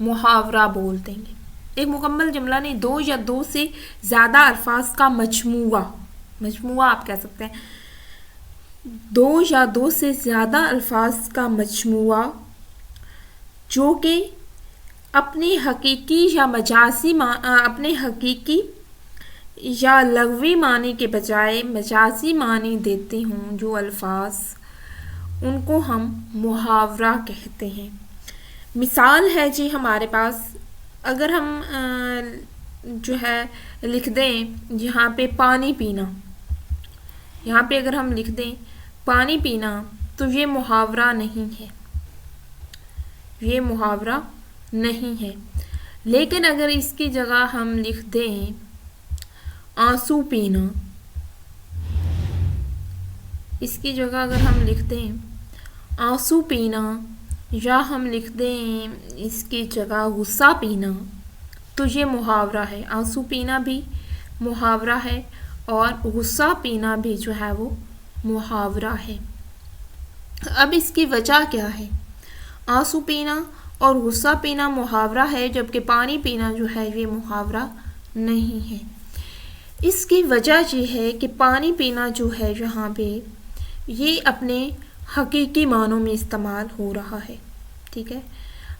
محاورہ بول دیں گے. ایک مکمل جملہ نہیں، دو یا دو سے زیادہ الفاظ کا مجموعہ آپ کہہ سکتے ہیں. دو یا دو سے زیادہ الفاظ کا مجموعہ جو کہ اپنے حقیقی یا لغوی معنی کے بجائے مجازی معنی دیتے ہوں، جو الفاظ، ان کو ہم محاورہ کہتے ہیں. مثال ہے جی ہمارے پاس، اگر ہم جو ہے لکھ دیں یہاں پہ پانی پینا، یہاں پہ اگر ہم لکھ دیں پانی پینا تو یہ محاورہ نہیں ہے، یہ محاورہ نہیں ہے. لیکن اگر اس کی جگہ ہم لکھ دیں آنسو پینا، اس کی جگہ اگر ہم لکھ دیں آنسو پینا، یا ہم لکھ دیں اس کی جگہ غصہ پینا، تو یہ محاورہ ہے. آنسو پینا بھی محاورہ ہے اور غصہ پینا بھی جو ہے وہ محاورہ ہے. اب اس کی وجہ کیا ہے؟ آنسو پینا اور غصہ پینا محاورہ ہے، جبکہ پانی پینا جو ہے یہ محاورہ نہیں ہے. اس کی وجہ یہ ہے کہ پانی پینا جو ہے یہاں پہ یہ اپنے حقیقی معنوں میں استعمال ہو رہا ہے. ٹھیک ہے،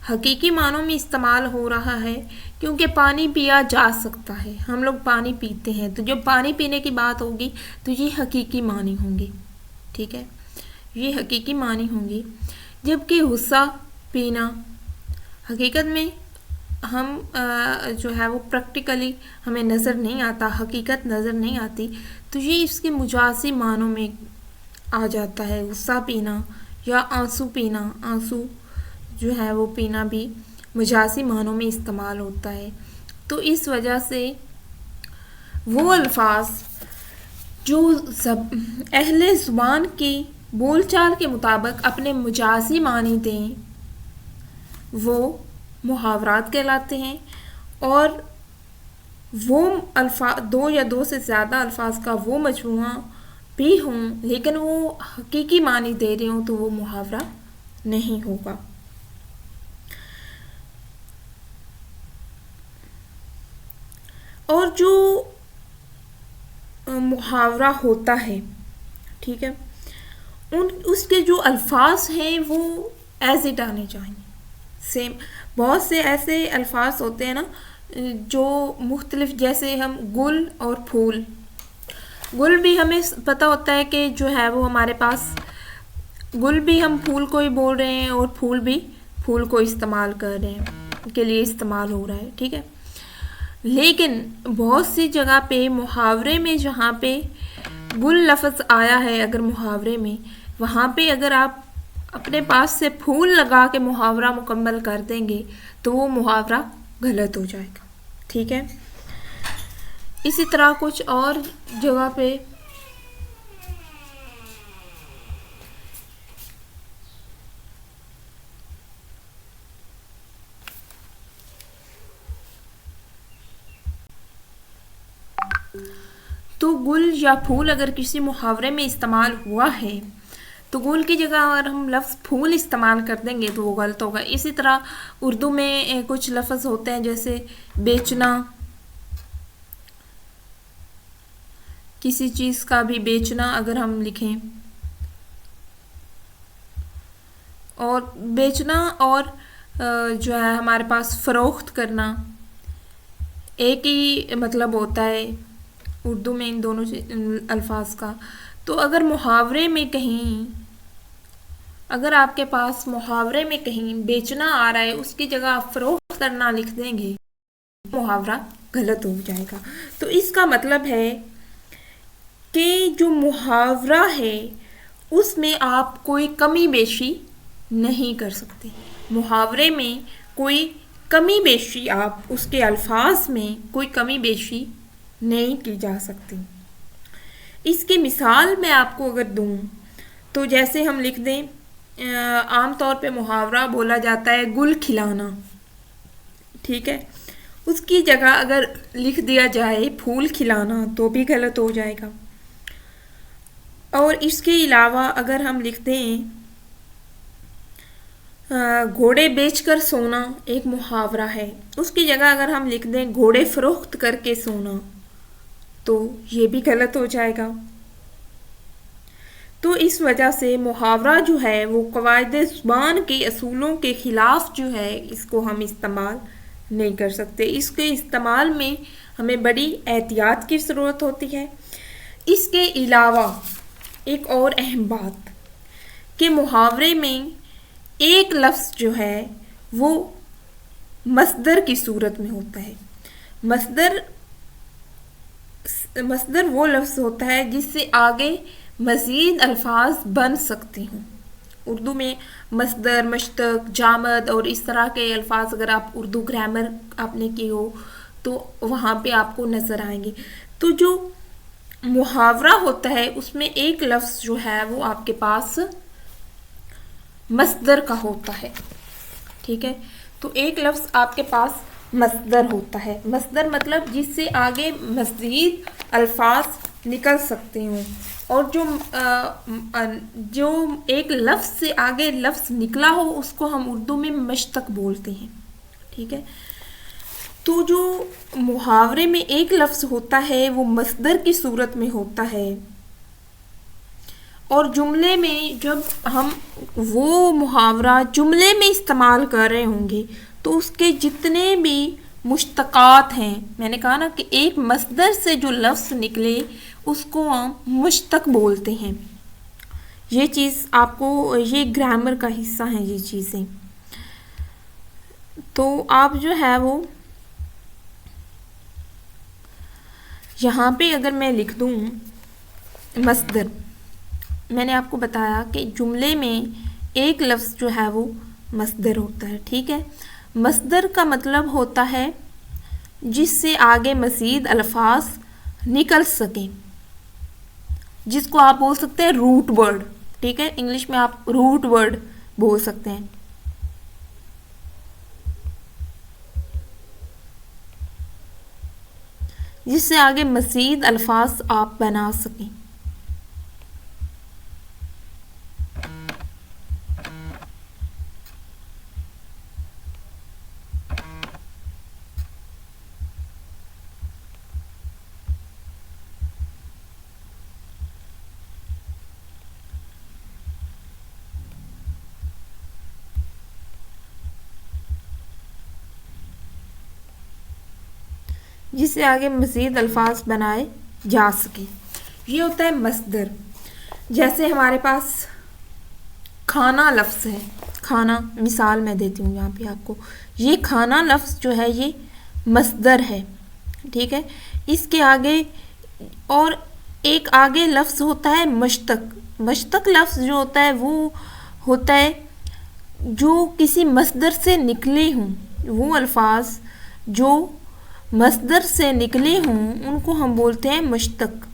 حقیقی معنوں میں استعمال ہو رہا ہے کیونکہ پانی پیا جا سکتا ہے، ہم لوگ پانی پیتے ہیں، تو جب پانی پینے کی بات ہوگی تو یہ حقیقی معنی ہوں گی. ٹھیک ہے، یہ حقیقی معنی ہوں گی. جبکہ غصہ پینا حقیقت میں ہم جو ہے وہ پریکٹیکلی ہمیں نظر نہیں آتا، حقیقت نظر نہیں آتی، تو یہ اس کے مجازی معنوں میں آ جاتا ہے. غصہ پینا یا آنسو پینا، آنسو جو ہے وہ پینا بھی مجازی معنوں میں استعمال ہوتا ہے. تو اس وجہ سے وہ الفاظ جو اہل زبان کی بول چال کے مطابق اپنے مجازی معنی دیں وہ محاورات کہلاتے ہیں، اور وہ الفاظ دو یا دو سے زیادہ الفاظ کا وہ مجموعہ بھی ہوں لیکن وہ حقیقی معنی دے رہے ہوں تو وہ محاورہ نہیں ہوگا. اور جو محاورہ ہوتا ہے، ٹھیک ہے، اس کے جو الفاظ ہیں وہ ایز اٹ آنے چاہیے سیم. بہت سے ایسے الفاظ ہوتے ہیں نا جو مختلف، جیسے ہم گل اور پھول، گل بھی ہمیں پتہ ہوتا ہے کہ جو ہے وہ ہمارے پاس گل بھی ہم پھول کو ہی بول رہے ہیں اور پھول بھی پھول کو استعمال کر رہے ہیں، کے لیے استعمال ہو رہا ہے. ٹھیک ہے، لیکن بہت سی جگہ پہ محاورے میں جہاں پہ گل لفظ آیا ہے، اگر محاورے میں وہاں پہ اگر آپ اپنے پاس سے پھول لگا کے محاورہ مکمل کر دیں گے تو وہ محاورہ غلط ہو جائے گا. ٹھیک ہے، اسی طرح کچھ اور جگہ پہ تو گل یا پھول اگر کسی محاورے میں استعمال ہوا ہے تو گل کی جگہ اگر ہم لفظ پھول استعمال کر دیں گے تو وہ غلط ہوگا. اسی طرح اردو میں کچھ لفظ ہوتے ہیں جیسے بیچنا، کسی چیز کا بھی بیچنا اگر ہم لکھیں، اور بیچنا اور جو ہے ہمارے پاس فروخت کرنا ایک ہی مطلب ہوتا ہے اردو میں ان دونوں الفاظ کا. تو اگر محاورے میں کہیں، اگر آپ کے پاس محاورے میں کہیں بیچنا آ رہا ہے، اس کی جگہ آپ فروخت کرنا لکھ دیں گے، محاورہ غلط ہو جائے گا. تو اس کا مطلب ہے کہ جو محاورہ ہے اس میں آپ کوئی کمی بیشی نہیں کر سکتے. محاورے میں کوئی کمی بیشی، آپ اس کے الفاظ میں کوئی کمی بیشی نہیں کی جا سکتی. اس کی مثال میں آپ کو اگر دوں تو جیسے ہم لکھ دیں عام طور پہ محاورہ بولا جاتا ہے گل کھلانا. ٹھیک ہے، اس کی جگہ اگر لکھ دیا جائے پھول کھلانا تو بھی غلط ہو جائے گا. اور اس کے علاوہ اگر ہم لکھ دیں گھوڑے بیچ کر سونا ایک محاورہ ہے، اس کی جگہ اگر ہم لکھ دیں گھوڑے فروخت کر کے سونا تو یہ بھی غلط ہو جائے گا۔ تو اس وجہ سے محاورہ جو ہے وہ قواعد زبان کے اصولوں کے خلاف جو ہے اس کو ہم استعمال نہیں کر سکتے، اس کے استعمال میں ہمیں بڑی احتیاط کی ضرورت ہوتی ہے۔ اس کے علاوہ ایک اور اہم بات کہ محاورے میں ایک لفظ جو ہے وہ مصدر کی صورت میں ہوتا ہے۔ مصدر وہ لفظ ہوتا ہے جس سے آگے مزید الفاظ بن سکتے ہوں۔ اردو میں مصدر، مشتق، جامد اور اس طرح کے الفاظ اگر آپ اردو گرامر آپ نے کی ہو تو وہاں پہ آپ کو نظر آئیں گے۔ تو جو محاورہ ہوتا ہے اس میں ایک لفظ جو ہے وہ آپ کے پاس مصدر کا ہوتا ہے، ٹھیک ہے؟ تو ایک لفظ آپ کے پاس مصدر ہوتا ہے، مصدر مطلب جس سے آگے مزید الفاظ نکل سکتے ہوں، اور جو ایک لفظ سے آگے لفظ نکلا ہو اس کو ہم اردو میں مشتق بولتے ہیں، ٹھیک ہے؟ تو جو محاورے میں ایک لفظ ہوتا ہے وہ مصدر کی صورت میں ہوتا ہے، اور جملے میں جب ہم وہ محاورہ جملے میں استعمال کر رہے ہوں گے تو اس کے جتنے بھی مشتقات ہیں، میں نے کہا نا کہ ایک مصدر سے جو لفظ نکلے اس کو ہم مشتق بولتے ہیں۔ یہ چیز آپ کو، یہ گرامر کا حصہ ہیں یہ چیزیں۔ تو آپ جو ہے وہ یہاں پہ اگر میں لکھ دوں مصدر، میں نے آپ کو بتایا کہ جملے میں ایک لفظ جو ہے وہ مصدر ہوتا ہے، ٹھیک ہے؟ مصدر کا مطلب ہوتا ہے جس سے آگے مزید الفاظ نکل سکیں، جس کو آپ بول سکتے ہیں روٹ ورڈ، ٹھیک ہے؟ انگلش میں آپ روٹ ورڈ بول سکتے ہیں۔ جس سے آگے مزید الفاظ آپ بنا سکیں۔ جس سے آگے مزید الفاظ بنائے جا سکیں، یہ ہوتا ہے مصدر۔ جیسے ہمارے پاس کھانا لفظ ہے، کھانا مثال میں دیتی ہوں یہاں پہ آپ کو، یہ کھانا لفظ جو ہے یہ مصدر ہے، ٹھیک ہے؟ اس کے آگے اور ایک آگے لفظ ہوتا ہے مشتق۔ مشتق لفظ جو ہوتا ہے وہ ہوتا ہے جو کسی مصدر سے نکلے ہوں، وہ الفاظ جو مصدر سے نکلے ہوں ان کو ہم بولتے ہیں مشتق،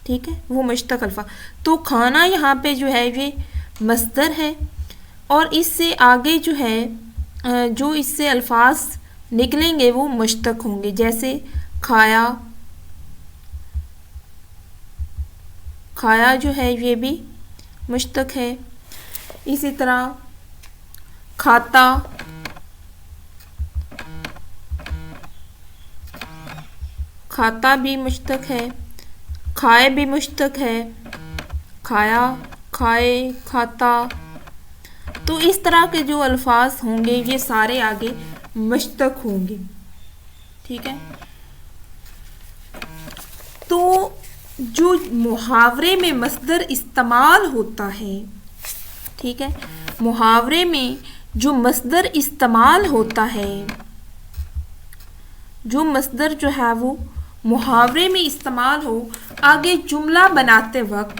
ٹھیک ہے؟ وہ مشتق الفاظ۔ تو کھانا یہاں پہ جو ہے یہ مصدر ہے، اور اس سے آگے جو ہے جو اس سے الفاظ نکلیں گے وہ مشتق ہوں گے، جیسے کھایا، کھایا جو ہے یہ بھی مشتق ہے۔ اسی طرح کھاتا، کھاتا بھی مشتق ہے، کھائے بھی مشتق ہے، کھایا، کھائے، کھاتا۔ تو اس طرح کے جو الفاظ ہوں گے یہ سارے آگے مشتق ہوں گے، ٹھیک ہے؟ تو جو محاورے میں مصدر استعمال ہوتا ہے، ٹھیک ہے؟ محاورے میں جو مصدر استعمال ہوتا ہے، جو مصدر جو ہے وہ محاورے میں استعمال ہو آگے جملہ بناتے وقت،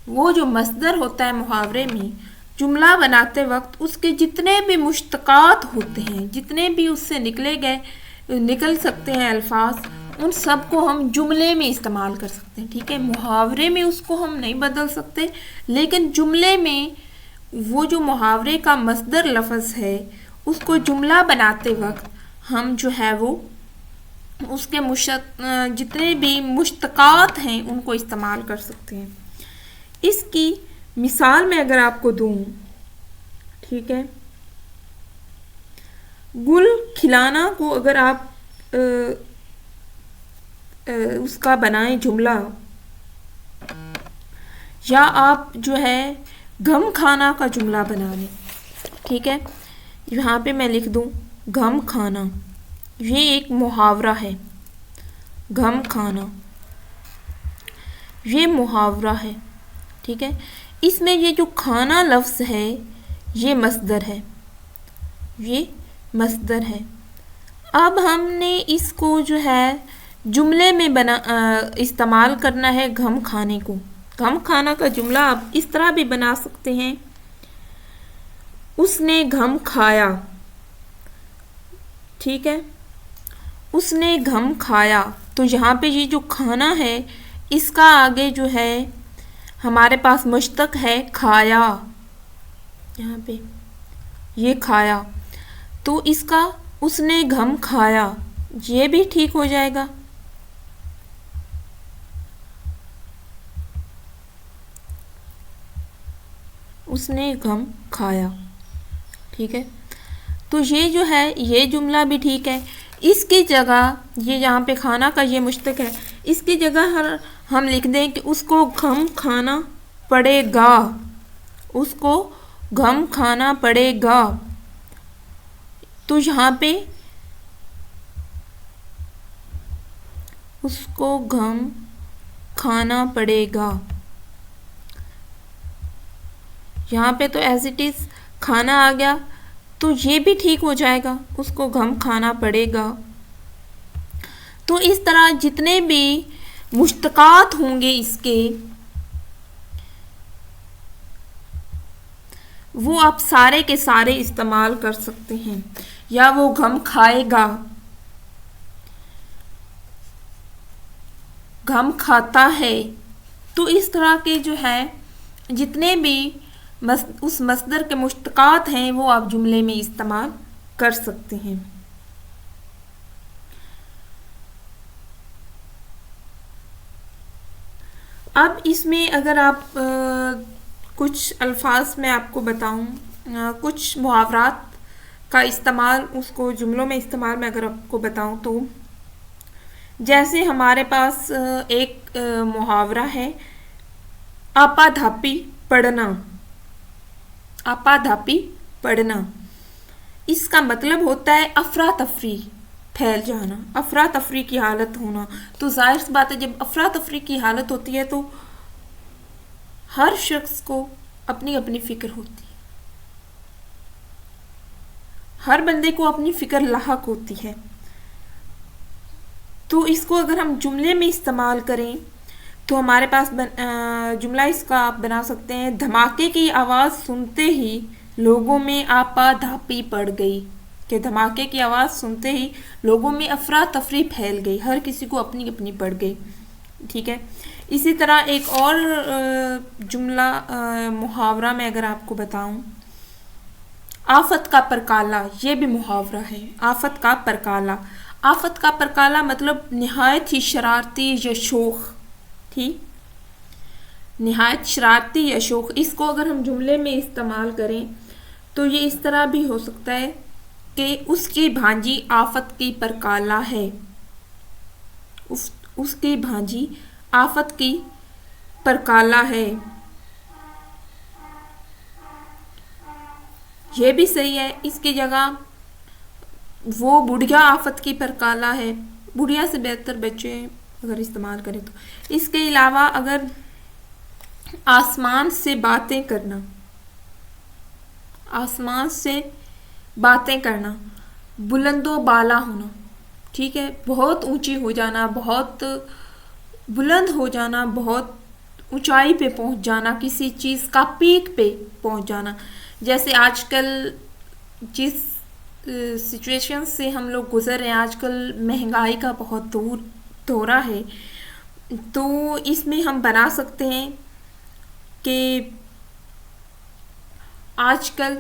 وہ جو مصدر ہوتا ہے محاورے میں جملہ بناتے وقت اس کے جتنے بھی مشتقات ہوتے ہیں، جتنے بھی اس سے نکل سکتے ہیں الفاظ، ان سب کو ہم جملے میں استعمال کر سکتے ہیں، ٹھیک ہے؟ محاورے میں اس کو ہم نہیں بدل سکتے، لیکن جملے میں وہ جو محاورے کا مصدر لفظ ہے اس کو جملہ بناتے وقت ہم جو ہے وہ اس کے جتنے بھی مشتقات ہیں ان کو استعمال کر سکتے ہیں۔ اس کی مثال میں اگر آپ کو دوں، ٹھیک ہے. گل کھلانا کو اگر آپ اس کا بنائیں جملہ، یا آپ جو ہے غم کھانا کا جملہ بنا لیں. ٹھیک ہے، یہاں پہ میں لکھ دوں غم کھانا. یہ ایک محاورہ ہے. غم کھانا یہ محاورہ ہے. ٹھیک ہے، اس میں یہ جو کھانا لفظ ہے یہ مصدر ہے. یہ مصدر ہے. اب ہم نے اس کو جو ہے جملے میں استعمال کرنا ہے غم کھانے کو. غم کھانا کا جملہ آپ اس طرح بھی بنا سکتے ہیں، اس نے غم کھایا. ٹھیک ہے، اس نے غم کھایا. تو یہاں پہ یہ جو کھانا ہے اس کا آگے جو ہے ہمارے پاس مشتق ہے کھایا. یہاں پہ یہ کھایا، تو اس کا اس نے غم کھایا یہ بھی ٹھیک ہو جائے گا. اس نے غم کھایا. ٹھیک ہے، تو یہ جو ہے یہ جملہ بھی ٹھیک ہے. اس کی جگہ یہ یہاں پہ کھانا کا یہ مشتق ہے، اس کی جگہ ہم لکھ دیں کہ اس کو غم کھانا پڑے گا. اس کو غم کھانا پڑے گا. تو یہاں پہ اس کو غم کھانا پڑے گا، یہاں پہ تو ایز اٹ از کھانا آ گیا، تو یہ بھی ٹھیک ہو جائے گا. اس کو غم کھانا پڑے گا. تو اس طرح جتنے بھی مشتقات ہوں گے اس کے، وہ آپ سارے کے سارے استعمال کر سکتے ہیں. یا وہ غم کھائے گا، غم کھاتا ہے. تو اس طرح کے جو ہے جتنے بھی اس مصدر کے مشتقات ہیں وہ آپ جملے میں استعمال کر سکتے ہیں. اب اس میں اگر آپ کچھ الفاظ میں آپ کو بتاؤں، کچھ محاورات کا استعمال اس کو جملوں میں استعمال میں اگر آپ کو بتاؤں، تو جیسے ہمارے پاس ایک محاورہ ہے آپا دھاپی پڑھنا. آپا دھاپی پڑھنا، اس کا مطلب ہوتا ہے افراتفری پھیل جانا، افراتفری کی حالت ہونا. تو ظاہر سی بات ہے جب افراتفری کی حالت ہوتی ہے تو ہر شخص کو اپنی اپنی فکر ہوتی ہے، ہر بندے کو اپنی فکر لاحق ہوتی ہے. تو اس کو اگر ہم جملے میں استعمال کریں تو ہمارے پاس جملہ اس کا آپ بنا سکتے ہیں دھماکے کی آواز سنتے ہی لوگوں میں آپا دھاپی پڑ گئی. کہ دھماکے کی آواز سنتے ہی لوگوں میں افراتفری پھیل گئی، ہر کسی کو اپنی اپنی پڑ گئی. ٹھیک ہے، اسی طرح ایک اور جملہ محاورہ میں اگر آپ کو بتاؤں، آفت کا پرکالا، یہ بھی محاورہ ہے. آفت کا پرکالا، آفت کا پرکالا مطلب نہایت ہی شرارتی یا شوخ. ٹھیک، نہایت شرارتی یا شوخ. اس کو اگر ہم جملے میں استعمال کریں تو یہ اس طرح بھی ہو سکتا ہے کہ اس کی بھانجی آفت کی پرکالا ہے. اس کی بھانجی آفت کی پرکالا ہے، یہ بھی صحیح ہے. اس کی جگہ وہ بڑھیا آفت کی پرکالا ہے، بڑھیا سے بہتر بچے اگر استعمال کریں تو. اس کے علاوہ اگر آسمان سے باتیں کرنا، آسمان سے باتیں کرنا، بلند و بالا ہونا. ٹھیک ہے، بہت اونچی ہو جانا، بہت بلند ہو جانا، بہت اونچائی پہ پہنچ جانا، کسی چیز کا پیک پہ پہنچ جانا. جیسے آج کل جس سچویشن سے ہم لوگ گزر رہے ہیں، آج کل مہنگائی کا بہت دورہ ہے. تو اس میں ہم بنا سکتے ہیں کہ آج کل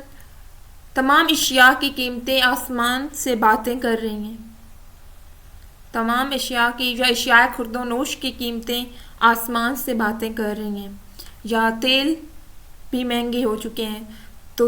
تمام اشیاء کی قیمتیں آسمان سے باتیں کر رہی ہیں. تمام اشیاء کی یا اشیاء خرد و نوش کی قیمتیں آسمان سے باتیں کر رہی ہیں. یا تیل بھی مہنگے ہو چکے ہیں، تو